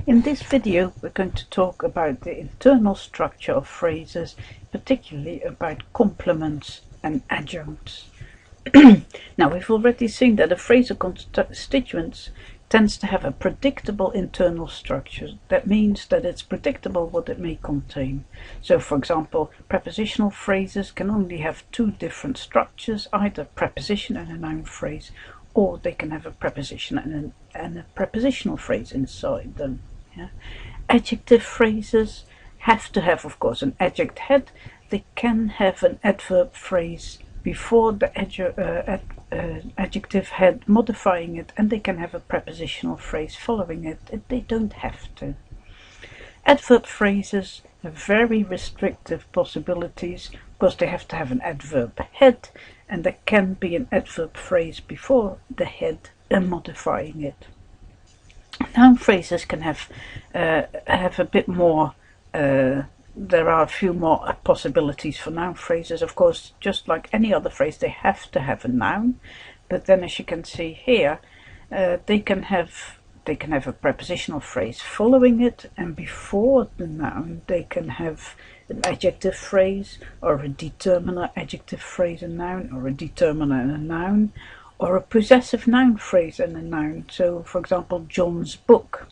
In this video we're going to talk about the internal structure of phrases, particularly about complements and adjuncts. Now, we've already seen that a phrasal constituent tends to have a predictable internal structure. That means that it's predictable what it may contain. So, for example, prepositional phrases can only have two different structures, either preposition and a noun phrase, or they can have a preposition and a prepositional phrase inside them. Yeah. Adjective phrases have to have, of course, an adjunct head. They can have an adverb phrase before the adjective head modifying it, and they can have a prepositional phrase following it. They don't have to. Adverb phrases have very restrictive possibilities because they have to have an adverb head, and there can be an adverb phrase before the head modifying it. Noun phrases can have a bit more. There are a few more possibilities for noun phrases. Of course, just like any other phrase, they have to have a noun. But then, as you can see here, they can have a prepositional phrase following it, and before the noun they can have an adjective phrase, or a determiner adjective phrase and noun, or a determiner and a noun, or a possessive noun phrase and a noun. So, for example, John's book.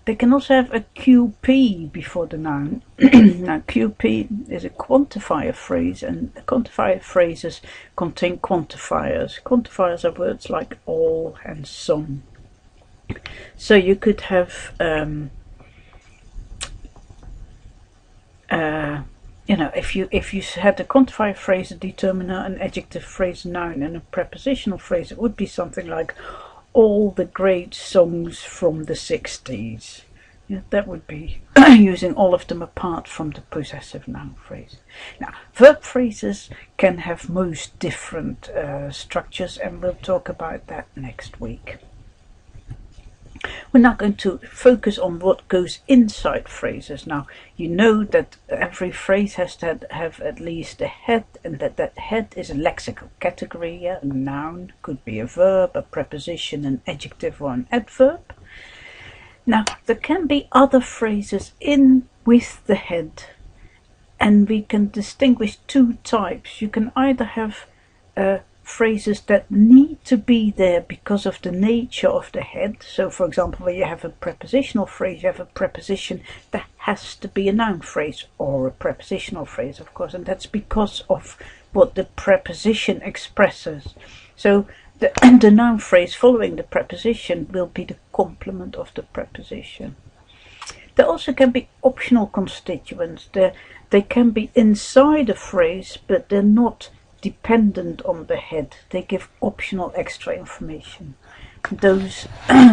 They can also have a QP before the noun. Now, QP is a quantifier phrase, and quantifier phrases contain quantifiers. Quantifiers are words like all and some. So you could have, if you had a quantifier phrase, a determiner, an adjective phrase, noun, and a prepositional phrase, it would be something like all the great songs from the 60s. Yeah, that would be using all of them apart from the possessive noun phrase. Now, verb phrases can have most different structures, and we'll talk about that next week. We're now going to focus on what goes inside phrases. Now, you know that every phrase has to have at least a head, and that head is a lexical category. Yeah? A noun could be a verb, a preposition, an adjective, or an adverb. Now, there can be other phrases in with the head, and we can distinguish two types. You can either have phrases that need to be there because of the nature of the head. So, for example, where you have a prepositional phrase, you have a preposition that has to be a noun phrase, or a prepositional phrase, of course, and that's because of what the preposition expresses. So the noun phrase following the preposition will be the complement of the preposition. There also can be optional constituents. They can be inside a phrase, but they're not dependent on the head. They give optional extra information. Those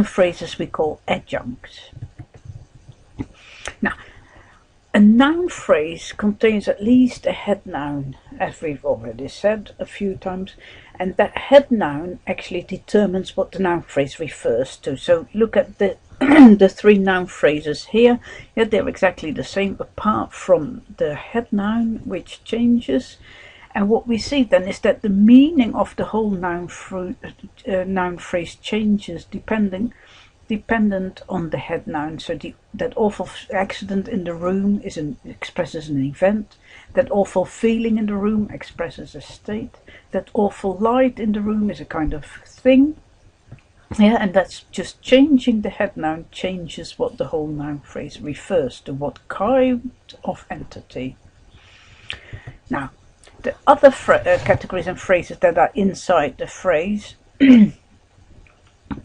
phrases we call adjuncts. Now, a noun phrase contains at least a head noun, as we've already said a few times, and that head noun actually determines what the noun phrase refers to. So look at the the three noun phrases here. Yeah, they're exactly the same apart from the head noun, which changes. And what we see then is that the meaning of the whole noun phrase changes dependent on the head noun. So that awful accident in the room expresses an event. That awful feeling in the room expresses a state. That awful light in the room is a kind of thing. Yeah, and that's just changing the head noun changes what the whole noun phrase refers to, what kind of entity. Now, the other categories and phrases that are inside the phrase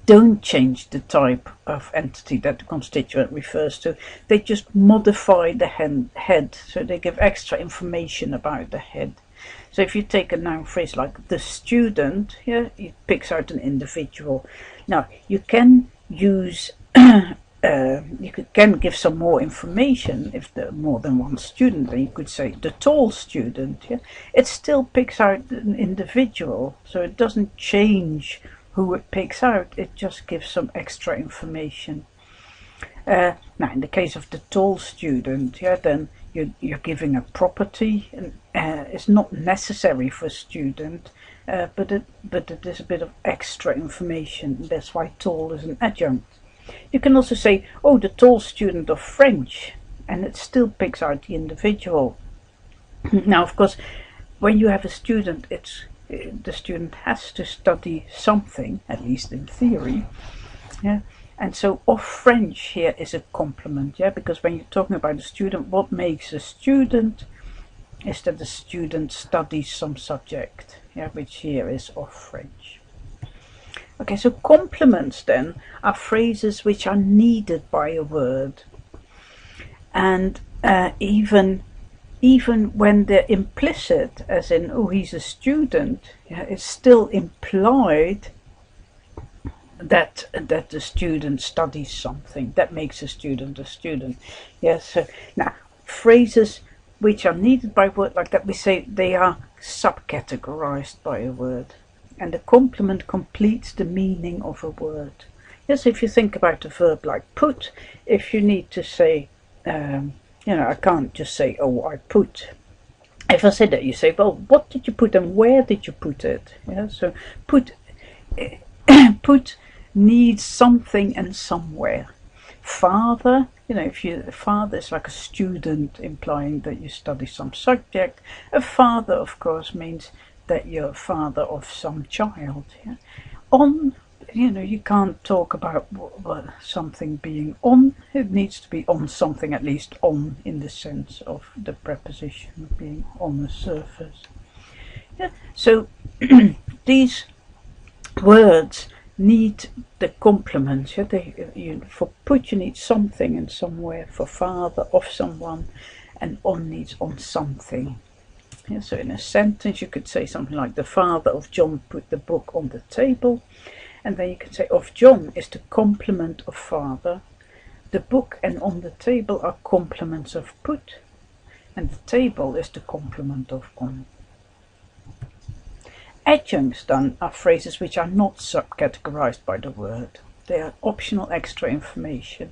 don't change the type of entity that the constituent refers to. They just modify the head, so they give extra information about the head. So if you take a noun phrase like the student, yeah, it picks out an individual. Now, you can use can give some more information if there are more than one student. Then you could say the tall student. Yeah? It still picks out an individual, so it doesn't change who it picks out. It just gives some extra information. Now, in the case of the tall student, yeah, then you're giving a property, and it's not necessary for a student, but it is a bit of extra information. That's why tall is an adjunct. You can also say, oh, the tall student of French, and it still picks out the individual. Now, of course, when you have a student, the student has to study something, at least in theory. Yeah. And so of French here is a complement, yeah, because when you're talking about a student, what makes a student is that the student studies some subject, yeah, which here is of French. Okay, so complements then are phrases which are needed by a word, and even when they're implicit, as in, oh, he's a student, yeah, it's still implied that the student studies something. That makes a student a student. Yes. So now, phrases which are needed by a word like that, we say they are subcategorized by a word, and the complement completes the meaning of a word. Yes, if you think about a verb like put, if you need to say, I can't just say, oh, I put. If I said that, you say, well, what did you put and where did you put it? Yeah, so put needs something and somewhere. Father, father is like a student, implying that you study some subject. A father, of course, means that you're father of some child. Yeah? On, you can't talk about something being on. It needs to be on something, at least on in the sense of the preposition being on the surface. Yeah? So these words need the complements. Yeah? For put you need something and somewhere. For father, of someone, and on needs on something. Yeah, so in a sentence you could say something like, the father of John put the book on the table, and then you could say of John is the complement of father. The book and on the table are complements of put, and the table is the complement of on. Adjuncts then are phrases which are not subcategorized by the word. They are optional extra information.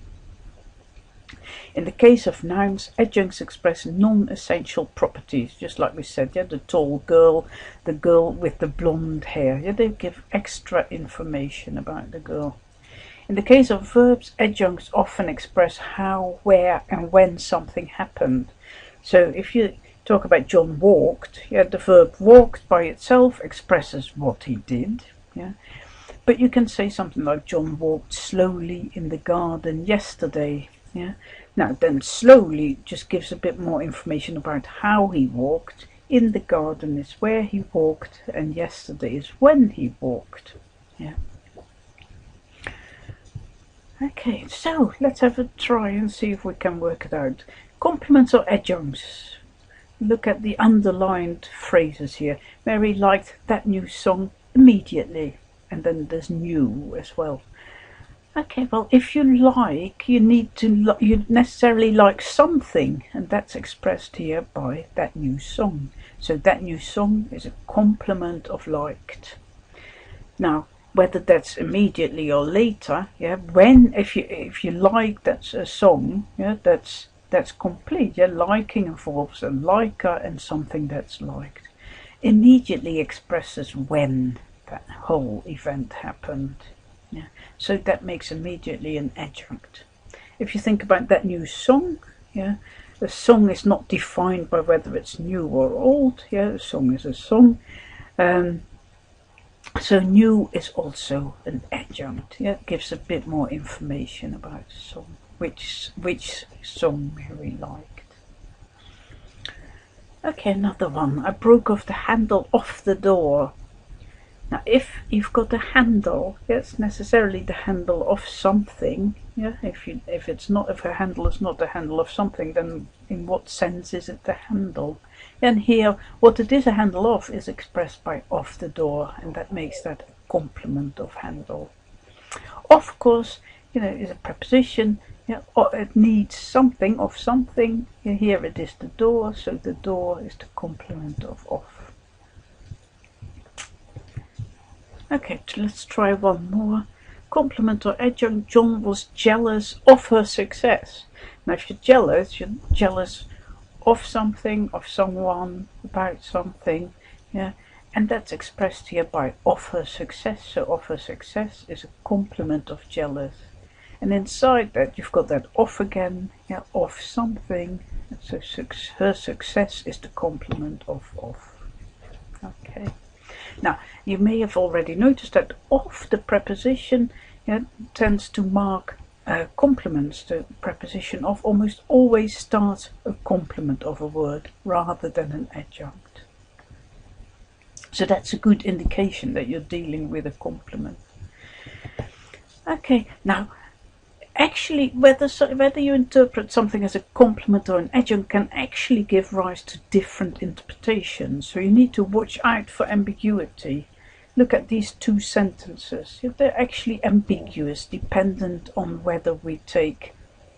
In the case of nouns, adjuncts express non-essential properties, just like we said, yeah, the tall girl, the girl with the blonde hair. Yeah, they give extra information about the girl. In the case of verbs, adjuncts often express how, where, and when something happened. So if you talk about John walked, yeah, the verb walked by itself expresses what he did, yeah. But you can say something like John walked slowly in the garden yesterday, yeah. Now then, slowly just gives a bit more information about how he walked. In the garden is where he walked, and yesterday is when he walked, yeah. Okay, so let's have a try and see if we can work it out. Complements or adjuncts? Look at the underlined phrases here. Mary liked that new song immediately, and then there's new as well. Okay, well, if you like, you necessarily like something, and that's expressed here by that new song. So that new song is a complement of liked. Now, whether that's immediately or later, yeah, if you like that's a song, yeah, that's complete. Yeah, liking involves a liker and something that's liked. Immediately expresses when that whole event happened. Yeah, so that makes immediately an adjunct. If you think about that new song, yeah, the song is not defined by whether it's new or old. Yeah, a song is a song. So new is also an adjunct. Yeah, it gives a bit more information about the song, which song Mary liked. Okay, another one. I broke off the handle off the door. Now, if you've got a handle, it's necessarily the handle of something. Yeah, if a handle is not the handle of something, then in what sense is it the handle? And here, what it is a handle of is expressed by off the door, and that makes that a complement of handle. Of course, is a preposition. Yeah, it needs something of something. Yeah, here it is the door, so the door is the complement of off. Okay, let's try one more. Complement or adjunct. John was jealous of her success. Now, if you're jealous of something, of someone, about something, yeah, and that's expressed here by of her success. So of her success is a complement of jealous. and inside that you've got that of again, yeah, of something. So her success is the complement of. Okay. Now you may have already noticed that of, the preposition, yeah, tends to mark complements. The preposition of almost always starts a complement of a word rather than an adjunct. So that's a good indication that you're dealing with a complement. Okay, now actually whether you interpret something as a complement or an adjunct can actually give rise to different interpretations, so you need to watch out for ambiguity. Look at these two sentences. They're actually ambiguous, dependent on whether we take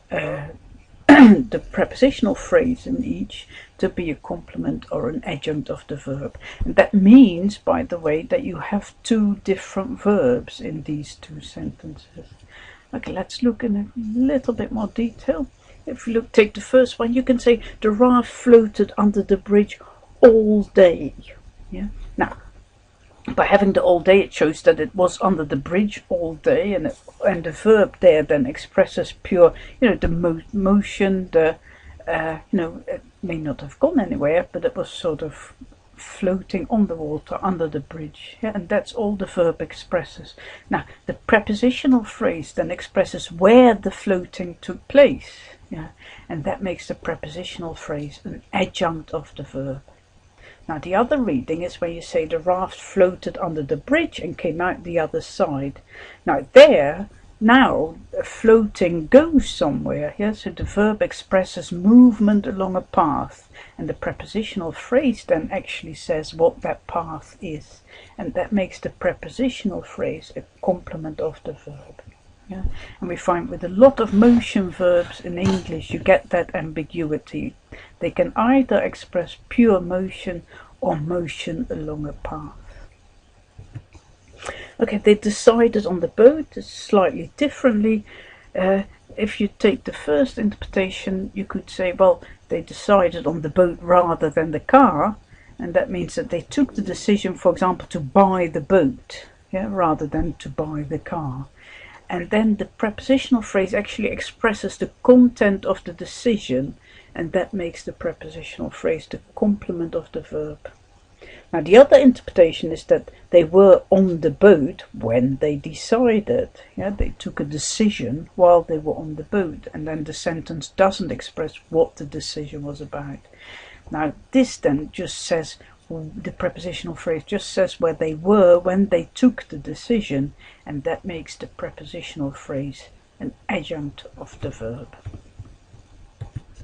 the prepositional phrase in each to be a complement or an adjunct of the verb. And that means, by the way, that you have two different verbs in these two sentences. Okay, let's look in a little bit more detail. If you take the first one, you can say the raft floated under the bridge all day. Yeah. Now, by having the all day, it shows that it was under the bridge all day, and the verb there then expresses pure, the motion. The it may not have gone anywhere, but it was sort of floating on the water under the bridge, yeah, and that's all the verb expresses. Now the prepositional phrase then expresses where the floating took place, yeah, and that makes the prepositional phrase an adjunct of the verb. Now the other reading is where you say the raft floated under the bridge and came out the other side. Now floating goes somewhere, yeah, so the verb expresses movement along a path, and the prepositional phrase then actually says what that path is, and that makes the prepositional phrase a complement of the verb. Yeah, and we find with a lot of motion verbs in English you get that ambiguity. They can either express pure motion or motion along a path. Okay, they decided on the boat slightly differently. If you take the first interpretation, you could say, well, they decided on the boat rather than the car, and that means that they took the decision, for example, to buy the boat, yeah, rather than to buy the car. And then the prepositional phrase actually expresses the content of the decision, and that makes the prepositional phrase the complement of the verb. Now the other interpretation is that they were on the boat when they decided. Yeah, they took a decision while they were on the boat, and then the sentence doesn't express what the decision was about. Now this then just says, the prepositional phrase just says where they were when they took the decision, and that makes the prepositional phrase an adjunct of the verb.